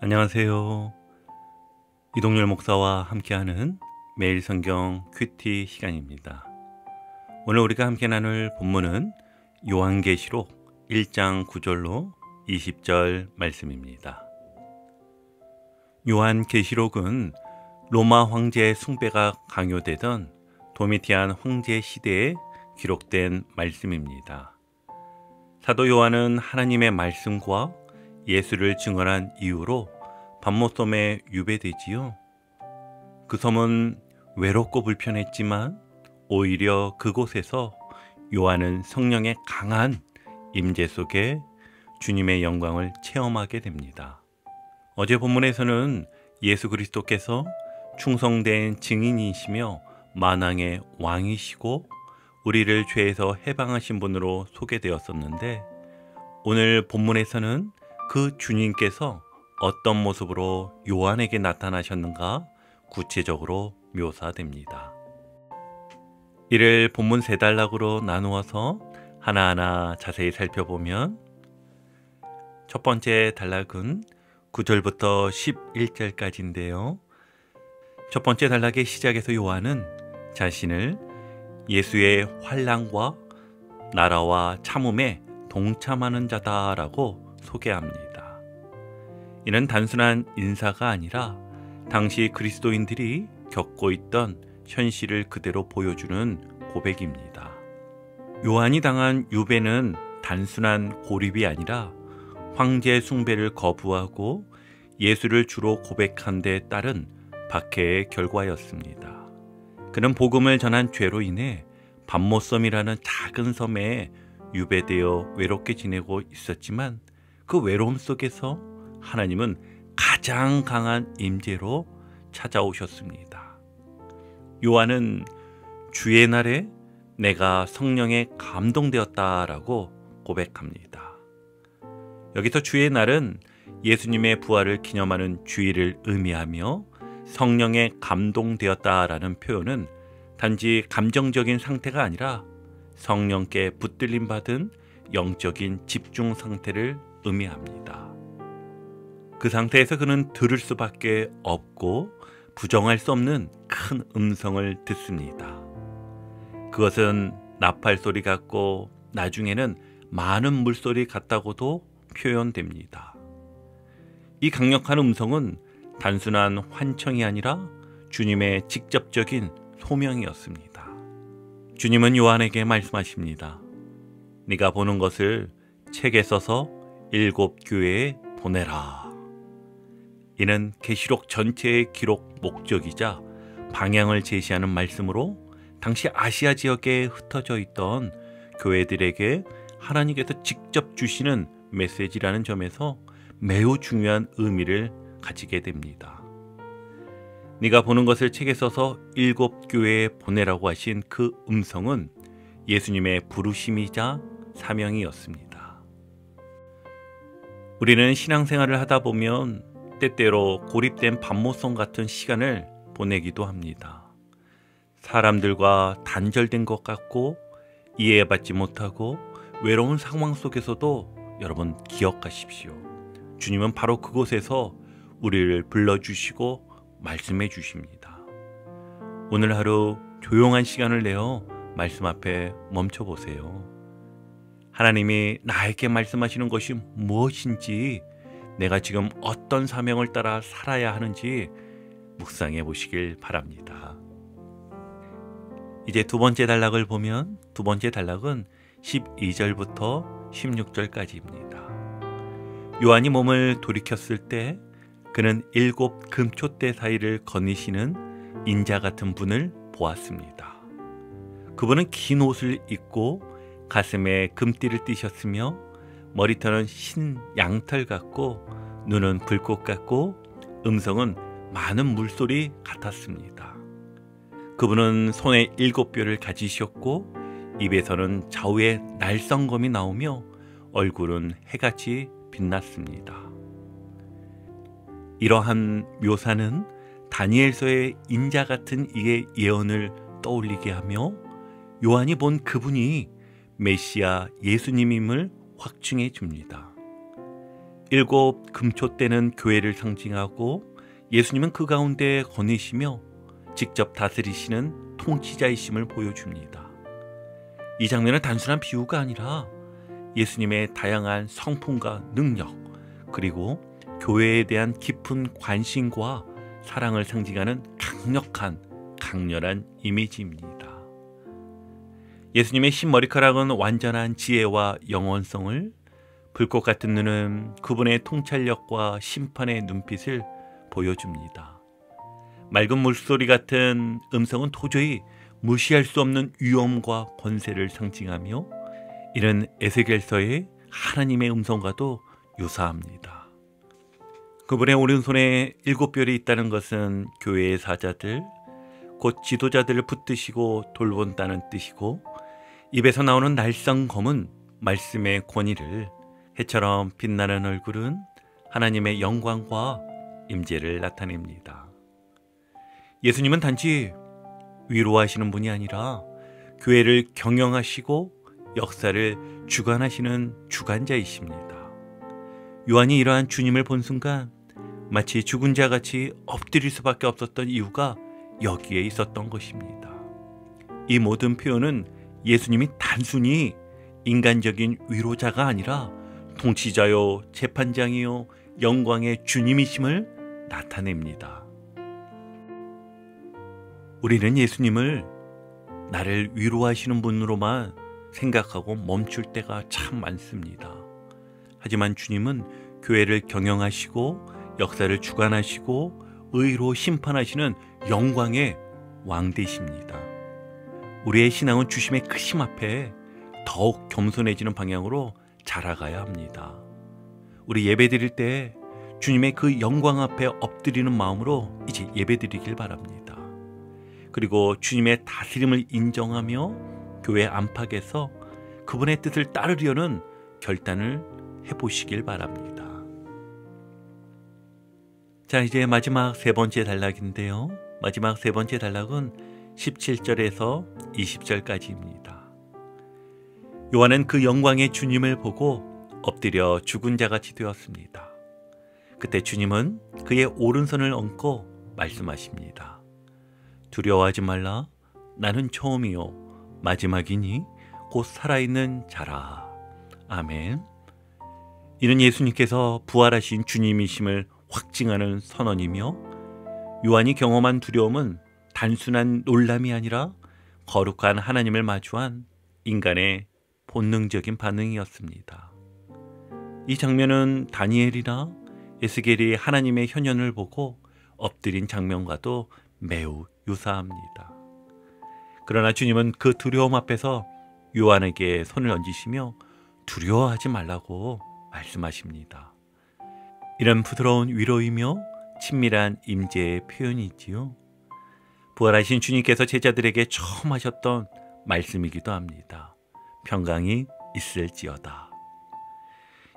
안녕하세요. 이동열 목사와 함께하는 매일 성경 큐티 시간입니다. 오늘 우리가 함께 나눌 본문은 요한계시록 1장 9절로 20절 말씀입니다. 요한계시록은 로마 황제의 숭배가 강요되던 도미티안 황제 시대에 기록된 말씀입니다. 사도 요한은 하나님의 말씀과 예수를 증언한 이유로 patmos섬에 유배되지요. 그 섬은 외롭고 불편했지만 오히려 그곳에서 요한은 성령의 강한 임재 속에 주님의 영광을 체험하게 됩니다. 어제 본문에서는 예수 그리스도께서 충성된 증인이시며 만왕의 왕이시고 우리를 죄에서 해방하신 분으로 소개되었었는데, 오늘 본문에서는 그 주님께서 어떤 모습으로 요한에게 나타나셨는가 구체적으로 묘사됩니다. 이를 본문 세 단락으로 나누어서 하나하나 자세히 살펴보면, 첫 번째 단락은 9절부터 11절까지인데요. 첫 번째 단락의 시작에서 요한은 자신을 예수의 환난과 나라와 참음에 동참하는 자다라고 소개합니다. 이는 단순한 인사가 아니라 당시 그리스도인들이 겪고 있던 현실을 그대로 보여주는 고백입니다. 요한이 당한 유배는 단순한 고립이 아니라 황제 숭배를 거부하고 예수를 주로 고백한 데 따른 박해의 결과였습니다. 그는 복음을 전한 죄로 인해 patmos섬이라는 작은 섬에 유배되어 외롭게 지내고 있었지만, 그 외로움 속에서 하나님은 가장 강한 임재로 찾아오셨습니다. 요한은 주의 날에 내가 성령에 감동되었다라고 고백합니다. 여기서 주의 날은 예수님의 부활을 기념하는 주일을 의미하며, 성령에 감동되었다라는 표현은 단지 감정적인 상태가 아니라 성령께 붙들림 받은 영적인 집중 상태를 의미합니다. 그 상태에서 그는 들을 수밖에 없고 부정할 수 없는 큰 음성을 듣습니다. 그것은 나팔 소리 같고 나중에는 많은 물소리 같다고도 표현됩니다. 이 강력한 음성은 단순한 환청이 아니라 주님의 직접적인 소명이었습니다. 주님은 요한에게 말씀하십니다. 네가 보는 것을 책에 써서 7 교회에 보내라. 이는 계시록 전체의 기록 목적이자 방향을 제시하는 말씀으로 당시 아시아 지역에 흩어져 있던 교회들에게 하나님께서 직접 주시는 메시지라는 점에서 매우 중요한 의미를 가지게 됩니다. 네가 보는 것을 책에 써서 7 교회에 보내라고 하신 그 음성은 예수님의 부르심이자 사명이었습니다. 우리는 신앙생활을 하다 보면 때때로 고립된 patmos섬 같은 시간을 보내기도 합니다. 사람들과 단절된 것 같고 이해받지 못하고 외로운 상황 속에서도 여러분 기억하십시오. 주님은 바로 그곳에서 우리를 불러주시고 말씀해 주십니다. 오늘 하루 조용한 시간을 내어 말씀 앞에 멈춰 보세요. 하나님이 나에게 말씀하시는 것이 무엇인지, 내가 지금 어떤 사명을 따라 살아야 하는지 묵상해 보시길 바랍니다. 이제 두 번째 단락을 보면, 두 번째 단락은 12절부터 16절까지입니다. 요한이 몸을 돌이켰을 때 그는 7 금촛대 사이를 거니시는 인자 같은 분을 보았습니다. 그분은 긴 옷을 입고 가슴에 금띠를 띠셨으며 머리털은 흰 양털 같고 눈은 불꽃 같고 음성은 많은 물소리 같았습니다. 그분은 손에 7 뼈를 가지셨고 입에서는 좌우에 날성검이 나오며 얼굴은 해같이 빛났습니다. 이러한 묘사는 다니엘서의 인자 같은 이의 예언을 떠올리게 하며 요한이 본 그분이 메시아 예수님임을 확증해 줍니다. 일곱 금초대는 교회를 상징하고 예수님은 그 가운데 거느시며 직접 다스리시는 통치자이심을 보여줍니다. 이 장면은 단순한 비유가 아니라 예수님의 다양한 성품과 능력, 그리고 교회에 대한 깊은 관심과 사랑을 상징하는 강렬한 이미지입니다. 예수님의 흰 머리카락은 완전한 지혜와 영원성을, 불꽃 같은 눈은 그분의 통찰력과 심판의 눈빛을 보여줍니다. 맑은 물소리 같은 음성은 도저히 무시할 수 없는 위엄과 권세를 상징하며 이런 에스겔서의 하나님의 음성과도 유사합니다. 그분의 오른손에 7별이 있다는 것은 교회의 사자들, 곧 지도자들을 붙드시고 돌본다는 뜻이고, 입에서 나오는 날성검은 말씀의 권위를, 해처럼 빛나는 얼굴은 하나님의 영광과 임재를 나타냅니다. 예수님은 단지 위로하시는 분이 아니라 교회를 경영하시고 역사를 주관하시는 주관자이십니다. 요한이 이러한 주님을 본 순간 마치 죽은 자같이 엎드릴 수밖에 없었던 이유가 여기에 있었던 것입니다. 이 모든 표현은 예수님이 단순히 인간적인 위로자가 아니라 통치자요, 재판장이요, 영광의 주님이심을 나타냅니다. 우리는 예수님을 나를 위로하시는 분으로만 생각하고 멈출 때가 참 많습니다. 하지만 주님은 교회를 경영하시고 역사를 주관하시고 의로 심판하시는 영광의 왕되십니다. 우리의 신앙은 주심의 크심 앞에 더욱 겸손해지는 방향으로 자라가야 합니다. 우리 예배드릴 때 주님의 그 영광 앞에 엎드리는 마음으로 이제 예배드리길 바랍니다. 그리고 주님의 다스림을 인정하며 교회 안팎에서 그분의 뜻을 따르려는 결단을 해보시길 바랍니다. 자, 이제 마지막 세 번째 단락인데요. 마지막 세 번째 단락은 17절에서 20절까지입니다. 요한은 그 영광의 주님을 보고 엎드려 죽은 자같이 되었습니다. 그때 주님은 그의 오른손을 얹고 말씀하십니다. 두려워하지 말라. 나는 처음이요 마지막이니 곧 살아있는 자라. 아멘. 이는 예수님께서 부활하신 주님이심을 확증하는 선언이며, 요한이 경험한 두려움은 단순한 놀람이 아니라 거룩한 하나님을 마주한 인간의 본능적인 반응이었습니다. 이 장면은 다니엘이나 에스겔이 하나님의 현현을 보고 엎드린 장면과도 매우 유사합니다. 그러나 주님은 그 두려움 앞에서 요한에게 손을 얹으시며 두려워하지 말라고 말씀하십니다. 이런 부드러운 위로이며 친밀한 임재의 표현이지요. 부활하신 주님께서 제자들에게 처음 하셨던 말씀이기도 합니다. 평강이 있을지어다.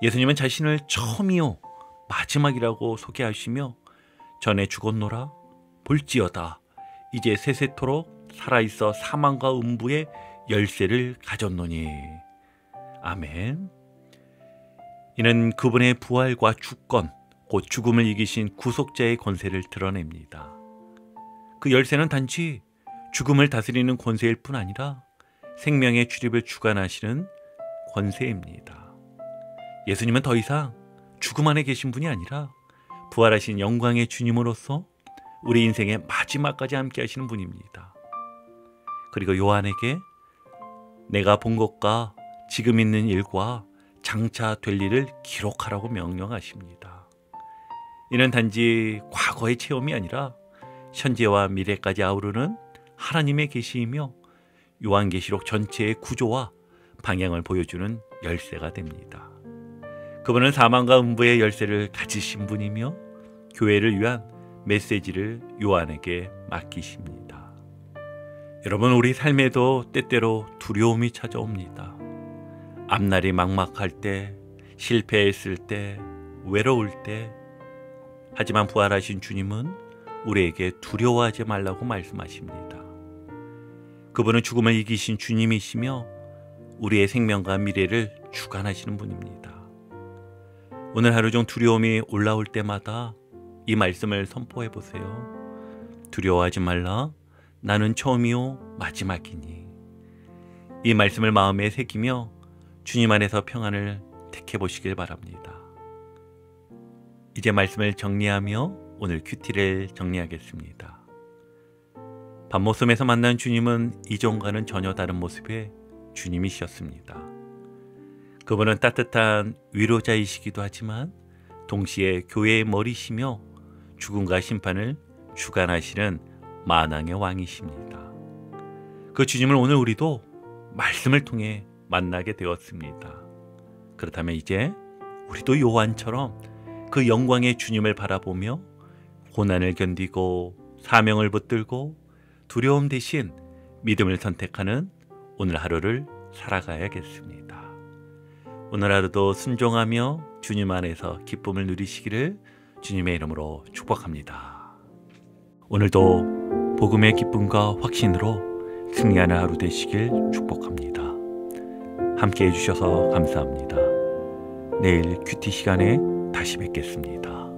예수님은 자신을 처음이요 마지막이라고 소개하시며 전에 죽었노라 볼지어다 이제 세세토록 살아있어 사망과 음부의 열쇠를 가졌노니. 아멘. 이는 그분의 부활과 주권, 곧 죽음을 이기신 구속자의 권세를 드러냅니다. 그 열쇠는 단지 죽음을 다스리는 권세일 뿐 아니라 생명의 출입을 주관하시는 권세입니다. 예수님은 더 이상 죽음 안에 계신 분이 아니라 부활하신 영광의 주님으로서 우리 인생의 마지막까지 함께 하시는 분입니다. 그리고 요한에게 내가 본 것과 지금 있는 일과 장차 될 일을 기록하라고 명령하십니다. 이는 단지 과거의 체험이 아니라 현재와 미래까지 아우르는 하나님의 계시이며 요한계시록 전체의 구조와 방향을 보여주는 열쇠가 됩니다. 그분은 사망과 음부의 열쇠를 가지신 분이며 교회를 위한 메시지를 요한에게 맡기십니다. 여러분, 우리 삶에도 때때로 두려움이 찾아옵니다. 앞날이 막막할 때, 실패했을 때, 외로울 때. 하지만 부활하신 주님은 우리에게 두려워하지 말라고 말씀하십니다. 그분은 죽음을 이기신 주님이시며 우리의 생명과 미래를 주관하시는 분입니다. 오늘 하루 중 두려움이 올라올 때마다 이 말씀을 선포해 보세요. 두려워하지 말라. 나는 처음이요 마지막이니. 이 말씀을 마음에 새기며 주님 안에서 평안을 택해 보시길 바랍니다. 이제 말씀을 정리하며 오늘 큐티를 정리하겠습니다. 밤모섬에서 만난 주님은 이전과는 전혀 다른 모습의 주님이셨습니다. 그분은 따뜻한 위로자이시기도 하지만 동시에 교회의 머리시며 죽음과 심판을 주관하시는 만왕의 왕이십니다. 그 주님을 오늘 우리도 말씀을 통해 만나게 되었습니다. 그렇다면 이제 우리도 요한처럼 그 영광의 주님을 바라보며 고난을 견디고 사명을 붙들고 두려움 대신 믿음을 선택하는 오늘 하루를 살아가야겠습니다. 오늘 하루도 순종하며 주님 안에서 기쁨을 누리시기를 주님의 이름으로 축복합니다. 오늘도 복음의 기쁨과 확신으로 승리하는 하루 되시길 축복합니다. 함께 해주셔서 감사합니다. 내일 큐티 시간에 다시 뵙겠습니다.